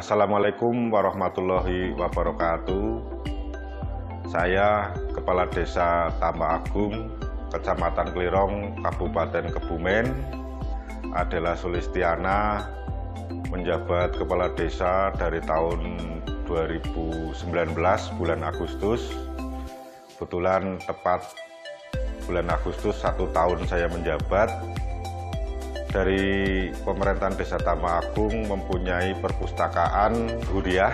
Assalamualaikum warahmatullahi wabarakatuh. Saya Kepala Desa Tambak Agung, Kecamatan Klirong, Kabupaten Kebumen, Adela Sulistiana, menjabat Kepala Desa dari tahun 2019 bulan Agustus. Kebetulan tepat bulan Agustus 1 tahun saya menjabat. Dari pemerintahan Desa Tambak Agung mempunyai perpustakaan huriah.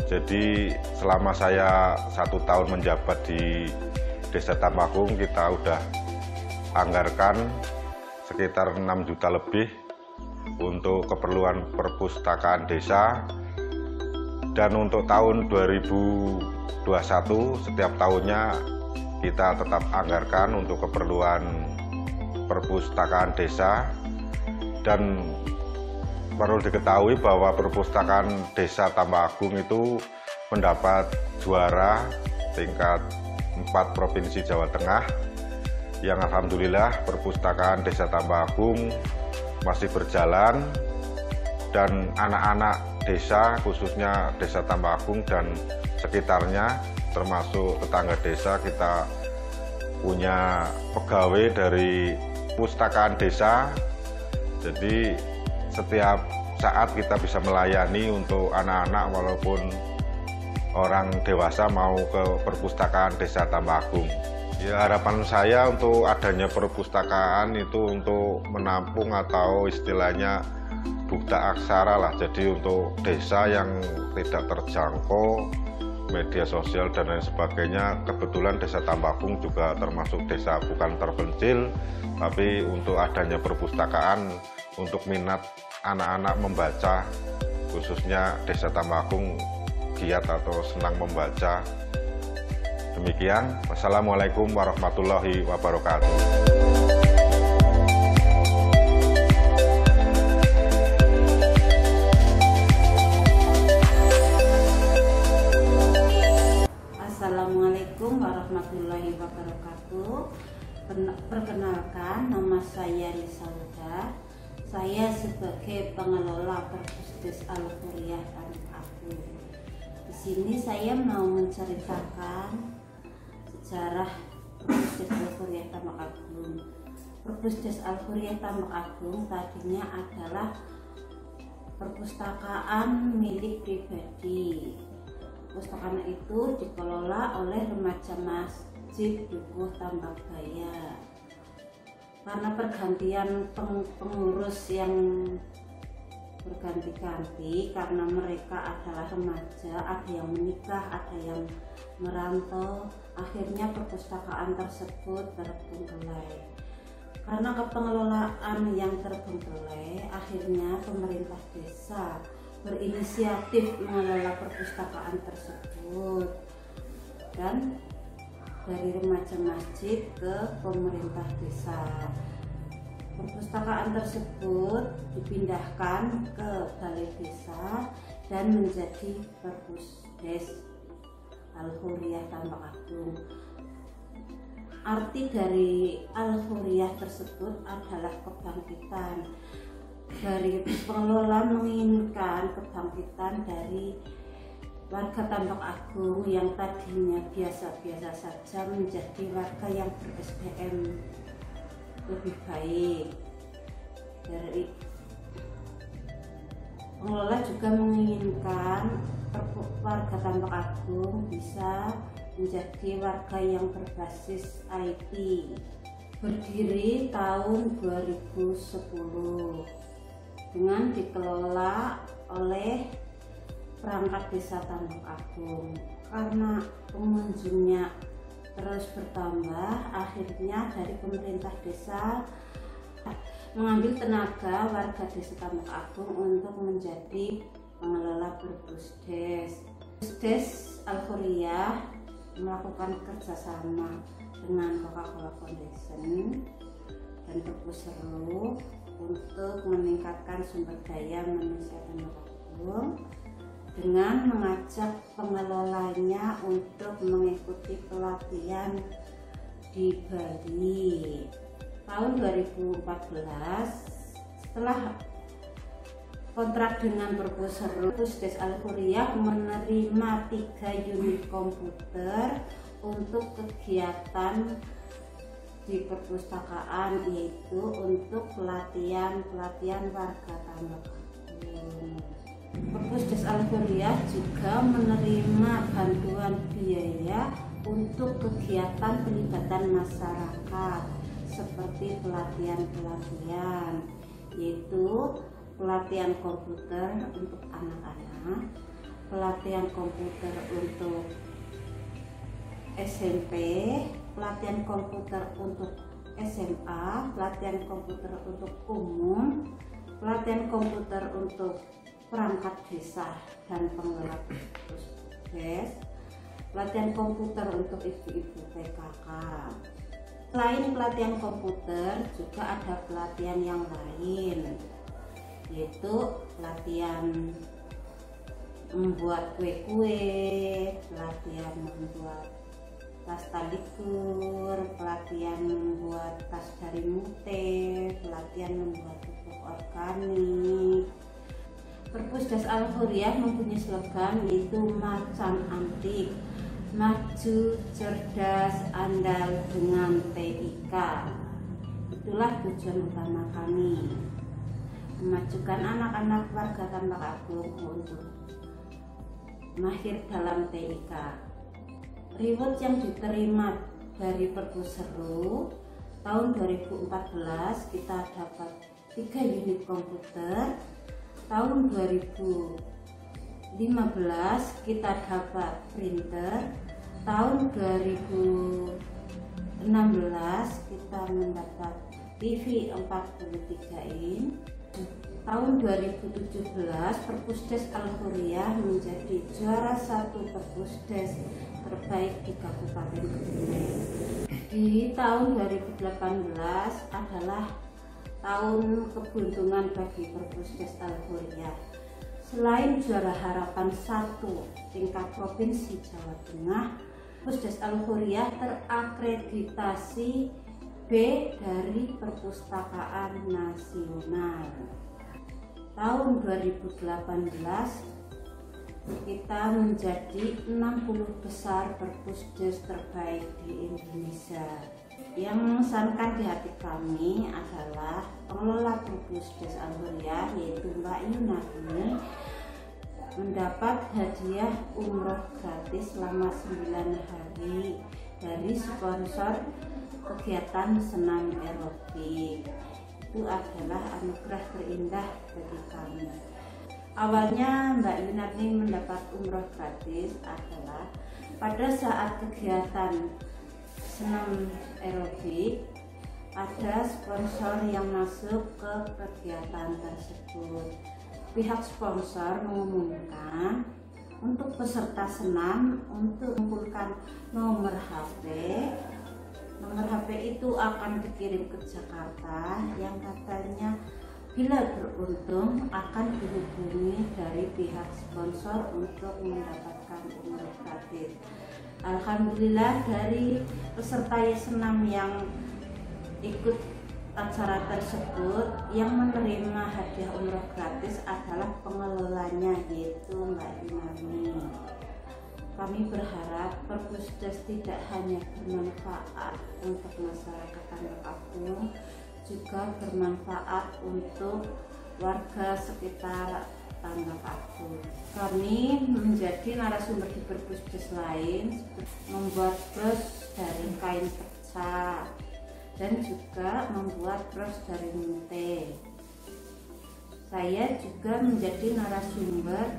Jadi selama saya 1 tahun menjabat di Desa Tambak Agung, kita udah anggarkan sekitar 6 juta lebih untuk keperluan perpustakaan desa. Dan untuk tahun 2021 setiap tahunnya kita tetap anggarkan untuk keperluan perpustakaan desa. Dan perlu diketahui bahwa perpustakaan Desa Tambak Agung itu mendapat juara tingkat 4 Provinsi Jawa Tengah, yang alhamdulillah perpustakaan Desa Tambak Agung masih berjalan, dan anak-anak desa, khususnya Desa Tambak Agung dan sekitarnya, termasuk tetangga desa, kita punya pegawai dari pustakaan desa. Jadi setiap saat kita bisa melayani untuk anak-anak walaupun orang dewasa mau ke perpustakaan Desa Tambak Agung. Ya, harapan saya untuk adanya perpustakaan itu untuk menampung atau istilahnya buta aksara lah. Jadi untuk desa yang tidak terjangkau media sosial dan lain sebagainya, kebetulan Desa Tambak Agung juga termasuk desa bukan terpencil, tapi untuk adanya perpustakaan untuk minat anak-anak membaca, khususnya Desa Tambak Agung giat atau senang membaca. Demikian, wassalamualaikum warahmatullahi wabarakatuh. Assalamualaikum warahmatullahi wabarakatuh. Perkenalkan, nama saya Nisa Huda. Saya sebagai pengelola Perpusdes Al-Huriyah Tambak Agung. Di sini saya mau menceritakan sejarah Perpusdes Al-Huriyah Tambak Agung. Perpusdes Al-Huriyah Tambak Agung tadinya adalah perpustakaan milik pribadi. Perpustakaan itu dikelola oleh remaja Masjid Dukuh Tambakbaya. Karena pergantian pengurus yang berganti-ganti, karena mereka adalah remaja, ada yang menikah, ada yang merantau, akhirnya perpustakaan tersebut terbengkelai. Karena kepengelolaan yang terbengkelai, akhirnya pemerintah desa berinisiatif mengelola perpustakaan tersebut, dan dari remaja masjid ke pemerintah desa. Perpustakaan tersebut dipindahkan ke balai desa dan menjadi Perpusdes Al-Huriyah Tambak Agung. Arti dari Al-Huriyah tersebut adalah kebangkitan. Dari pengelola menginginkan kebangkitan dari warga Tambak Agung yang tadinya biasa-biasa saja menjadi warga yang ber-SDM lebih baik. Dari pengelola juga menginginkan warga Tambak Agung bisa menjadi warga yang berbasis IT. Berdiri tahun 2010 dengan dikelola oleh perangkat Desa Tambak Agung. Karena pengunjungnya terus bertambah, akhirnya dari pemerintah desa mengambil tenaga warga Desa Tambak Agung untuk menjadi pengelola Perpusdes. Perpusdes Al-Huriyah melakukan kerjasama dengan Coca-Cola Foundation dan Perpusseru untuk meningkatkan sumber daya manusia Tambak Agung dengan mengajak pengelolanya untuk mengikuti pelatihan di Bali. Tahun 2014, setelah kontrak dengan Perpusdes Al-Hurriyah menerima 3 unit komputer untuk kegiatan di perpustakaan, yaitu untuk pelatihan warga Tambak Agung. Perpusdes Al-Hurriyah juga menerima bantuan biaya untuk kegiatan pelibatan masyarakat seperti pelatihan, yaitu pelatihan komputer untuk anak-anak, pelatihan komputer untuk SMP, pelatihan komputer untuk SMA, pelatihan komputer untuk umum, pelatihan komputer untuk perangkat desa dan penggerak Perpusdes, pelatihan komputer untuk ibu-ibu PKK. Selain pelatihan komputer, juga ada pelatihan yang lain, yaitu pelatihan membuat kue-kue, pelatihan membuat tas talikur, pelatihan membuat tas dari mute, pelatihan membuat pupuk organik. Perpusdes Al-Hurriyah mempunyai slogan, yaitu Macan Antik, maju, cerdas, andal dengan TIK. Itulah tujuan utama kami, memajukan anak-anak warga Tambak Agung untuk mahir dalam TIK. Reward yang diterima dari Perpusseru tahun 2014 kita dapat 3 unit komputer. Tahun 2015 kita dapat printer. Tahun 2016 kita mendapat TV 43 in. Tahun 2017 Perpusdes Al-Hurriyah menjadi juara 1 Perpusdes terbaik di Kabupaten Kebumen. Di tahun 2018 adalah tahun keberuntungan bagi Perpusdes Al-Hurriyah. Selain juara harapan 1 tingkat provinsi Jawa Tengah, Perpusdes Al-Hurriyah terakreditasi B dari Perpustakaan Nasional. Tahun 2018 kita menjadi 60 besar Perpusdes terbaik di Indonesia. Yang mengesankan di hati kami adalah pengelola Perpusdes Al-Hurriyah, yaitu Mbak Yunani, mendapat hadiah umroh gratis selama 9 hari dari sponsor kegiatan senam aerobik. Itu adalah anugerah terindah bagi kami. Awalnya Mbak Yunani mendapat umroh gratis adalah pada saat kegiatan senam aerobik, ada sponsor yang masuk ke kegiatan tersebut. Pihak sponsor mengumumkan untuk peserta senam untuk mengumpulkan nomor HP. Nomor HP itu akan dikirim ke Jakarta, yang katanya bila beruntung akan dihubungi dari pihak sponsor untuk mendapatkan umroh gratis. Alhamdulillah, dari peserta senam yang ikut acara tersebut, yang menerima hadiah umroh gratis adalah pengelolanya, yaitu Mbak Yunani. Kami berharap Perpusdes tidak hanya bermanfaat untuk masyarakat Tambak Agung, juga bermanfaat untuk warga sekitar Tambak Agung. Kami menjadi narasumber di Perpusdes lain, membuat bros dari kain perca dan juga membuat bros dari mute. Saya juga menjadi narasumber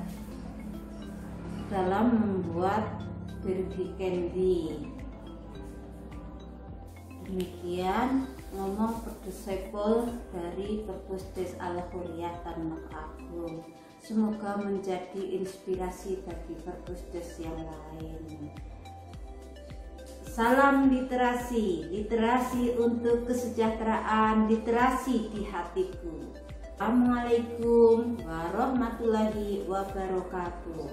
dalam membuat Barbie candy. Demikian ngomong Perdesepol dari Perpusdes Al-Hurriyah Tambak Agung. Semoga menjadi inspirasi bagi Perpusdes yang lain. Salam literasi, literasi untuk kesejahteraan, literasi di hatiku. Assalamualaikum warahmatullahi wabarakatuh.